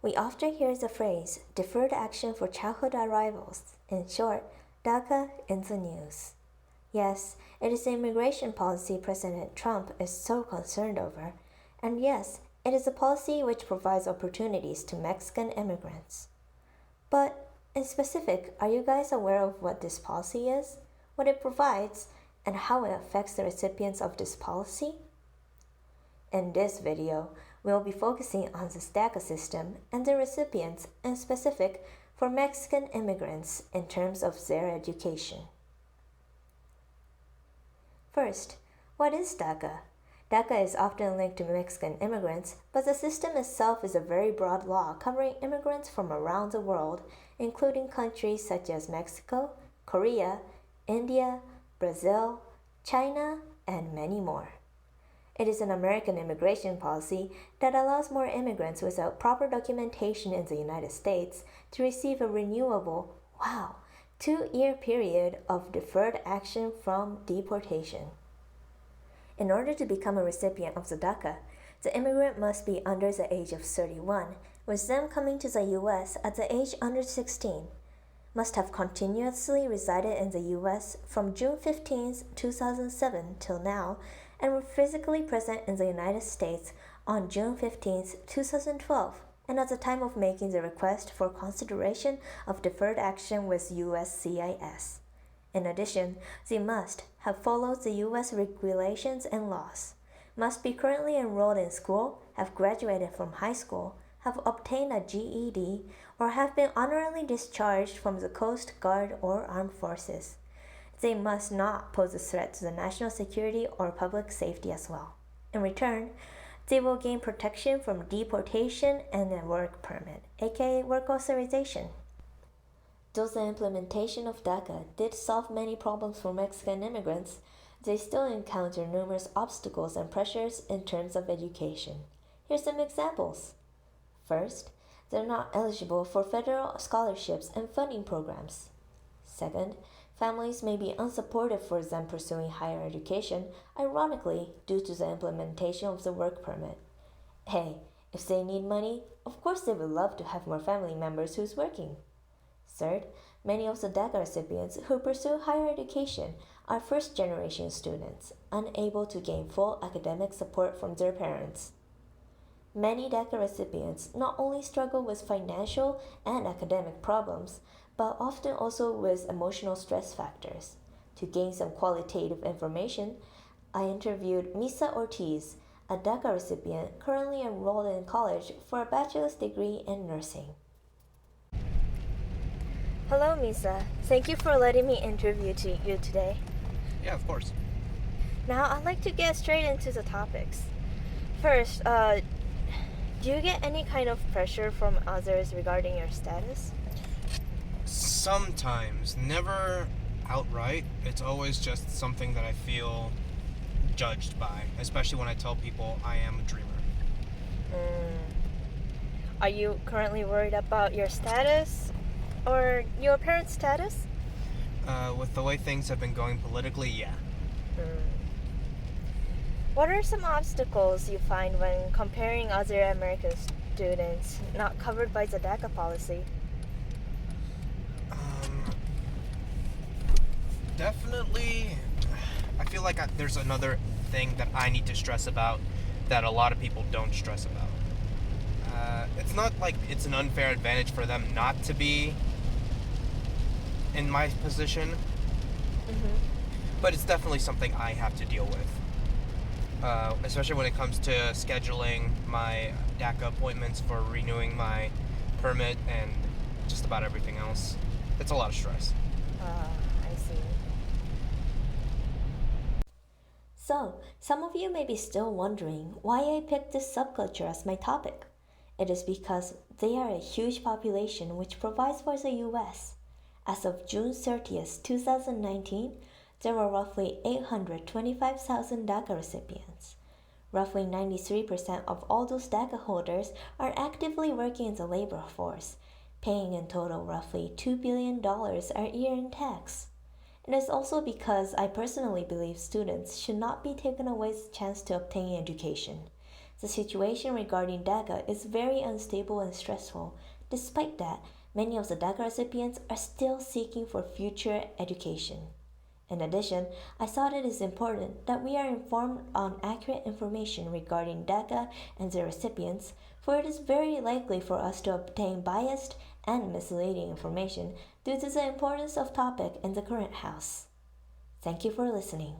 We often hear the phrase deferred action for childhood arrivals, in short, Daca, in the news. Yes, it is the immigration policy President Trump is so concerned over, and yes, it is a policy which provides opportunities to Mexican immigrants. But, in specific, are you guys aware of what this policy is, what it provides, and how it affects the recipients of this policy? In this video, we'll be focusing on the Daca system and the recipients, in specific, for Mexican immigrants in terms of their education. First, what is Daca? Daca is often linked to Mexican immigrants, but the system itself is a very broad law covering immigrants from around the world, including countries such as Mexico, Korea, India, Brazil, China, and many more. It is an American immigration policy that allows more immigrants without proper documentation in the United States to receive a renewable, 2-year period of deferred action from deportation. In order to become a recipient of the DACA, the immigrant must be under the age of 31, with them coming to the U.S. at the age under 16, must have continuously resided in the U.S. from June 15, 2007 till now, and were physically present in the United States on June 15, 2012, and at the time of making the request for consideration of deferred action with USCIS. In addition, they must have followed the U.S. regulations and laws, must be currently enrolled in school, have graduated from high school, have obtained a GED, or have been honorably discharged from the Coast Guard or Armed Forces. They must not pose a threat to the national security or public safety as well. In return, they will gain protection from deportation and a work permit, aka work authorization. Though the implementation of DACA did solve many problems for Mexican immigrants, they still encounter numerous obstacles and pressures in terms of education. Here's some examples. First, they're not eligible for federal scholarships and funding programs. Second, families may be unsupportive for them pursuing higher education, ironically, due to the implementation of the work permit. Hey, if they need money, of course they would love to have more family members who's working. Third, many of the DACA recipients who pursue higher education are first-generation students, unable to gain full academic support from their parents. Many DACA recipients not only struggle with financial and academic problems, but often also with emotional stress factors. To gain some qualitative information, I interviewed Misa Ortiz, a DACA recipient currently enrolled in college for a bachelor's degree in nursing. Hello, Misa. Thank you for letting me interview you today. Yeah, of course. Now, I'd like to get straight into the topics. First, do you get any kind of pressure from others regarding your status? Sometimes, never outright. It's always just something that I feel judged by, especially when I tell people I am a dreamer. Are you currently worried about your status or your parents' status? With the way things have been going politically, yeah. What are some obstacles you find when comparing other American students not covered by the DACA policy? Definitely, I feel like there's another thing that I need to stress about that a lot of people don't stress about. It's not like it's an unfair advantage for them not to be in my position, but it's definitely something I have to deal with, especially when it comes to scheduling my DACA appointments for renewing my permit and just about everything else. It's a lot of stress. I see. So, some of you may be still wondering why I picked this subculture as my topic. It is because they are a huge population which provides for the U.S. As of June 30th, 2019, there were roughly 825,000 DACA recipients. Roughly 93% of all those DACA holders are actively working in the labor force, paying in total roughly $2 billion a year in tax. It is also because I personally believe students should not be taken away the chance to obtain education. The situation regarding Daca is very unstable and stressful. Despite that, many of the Daca recipients are still seeking for future education. In addition, I thought it is important that we are informed on accurate information regarding DACA and their recipients, for it is very likely for us to obtain biased and misleading information due to the importance of topic in the current House. Thank you for listening.